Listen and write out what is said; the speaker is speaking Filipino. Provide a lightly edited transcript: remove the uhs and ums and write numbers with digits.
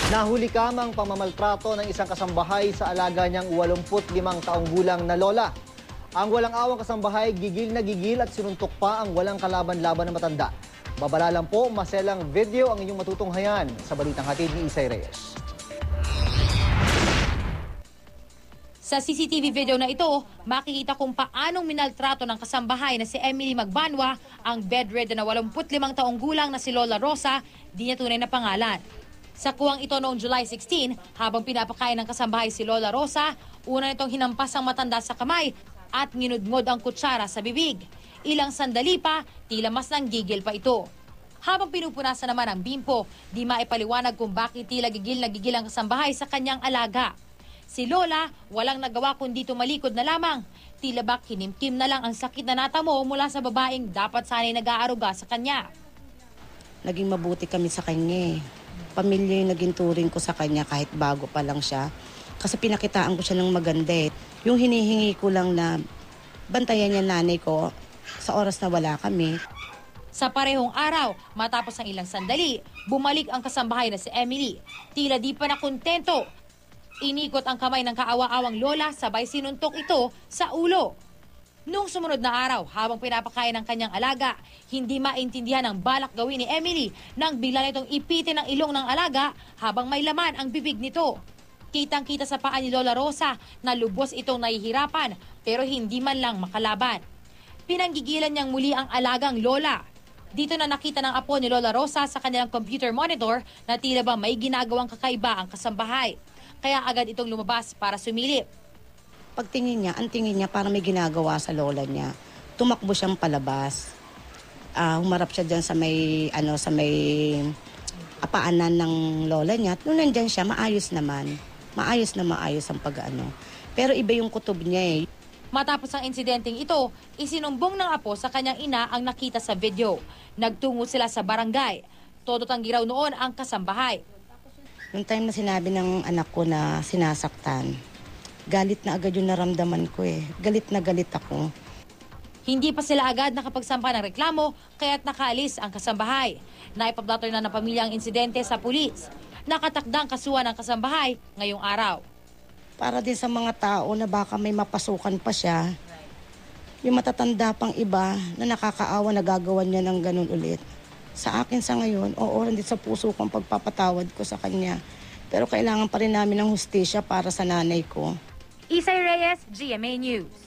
Nahuli kamang pamamaltrato ng isang kasambahay sa alaga niyang 85 taong gulang na lola. Ang walang awang kasambahay gigil na gigil at sinuntok pa ang walang kalaban-laban na matanda. Babala lang po, maselang video ang inyong matutunghayan sa balitang hatid ni Isay Reyes. Sa CCTV video na ito, makikita kung paanong minaltrato ng kasambahay na si Emily Magbanwa ang bedridden na 85 taong gulang na si Lola Rosa, di niya tunay na pangalan. Sa kuwang ito noong July 16, habang pinapakain ng kasambahay si Lola Rosa, una nitong hinampas ang matanda sa kamay at nginudngod ang kutsara sa bibig. Ilang sandali pa, tila mas nanggigil pa ito. Habang pinupunasan naman ang bimpo, di maipaliwanag kung bakit tila gigil na gigil ang kasambahay sa kanyang alaga. Si Lola, walang nagawa kundi tumalikod na lamang. Tila ba kinimkim na lang ang sakit na natamo mula sa babaeng dapat sana'y nag-aaruga sa kanya. Naging mabuti kami sa kanya. Pamilya yung naging turing ko sa kanya kahit bago pa lang siya. Kasi pinakitaan ko siya ng maganda eh. Yung hinihingi ko lang na bantayan niya nanay ko sa oras na wala kami. Sa parehong araw, matapos ang ilang sandali, bumalik ang kasambahay na si Emily. Tila di pa nakontento. Inikot ang kamay ng kaawa-awang lola sabay sinuntok ito sa ulo. Nung sumunod na araw, habang pinapakain ng kanyang alaga, hindi maintindihan ang balak gawin ni Emily nang bigla nitong ipitin ang ilong ng alaga habang may laman ang bibig nito. Kitang-kita sa paa ni Lola Rosa na lubos itong nahihirapan pero hindi man lang makalaban. Pinanggigilan niyang muli ang alagang lola. Dito na nakita ng apo ni Lola Rosa sa kanilang computer monitor na tila ba may ginagawang kakaiba ang kasambahay. Kaya agad itong lumabas para sumilip. Pagtingin niya, ang tingin niya parang may ginagawa sa lola niya. Tumakbo siyang palabas. Humarap siya dyan sa may apaanan ng lola niya. At nung nandyan siya, maayos naman. Maayos ang pag-ano. Pero iba yung kutob niya eh. Matapos ang insidenteng ito, isinumbong ng apo sa kanyang ina ang nakita sa video. Nagtungo sila sa barangay. Todo tanggi raw noon ang kasambahay. Yung time na sinabi ng anak ko na sinasaktan, galit na agad yung naramdaman ko eh. Galit na galit ako. Hindi pa sila agad nakapagsampa ng reklamo kaya't nakaalis ang kasambahay. Naipablatter na ng pamilya ang insidente sa pulis. Nakatakdang kasuhan ng kasambahay ngayong araw. Para din sa mga tao na baka may mapasukan pa siya, yung matatanda pang iba na nakakaawa na gagawan niya ng ganun ulit. Sa akin sa ngayon, oo, nandito sa puso kong pagpapatawad ko sa kanya. Pero kailangan pa rin namin ng hustisya para sa nanay ko. Isay Reyes, GMA News.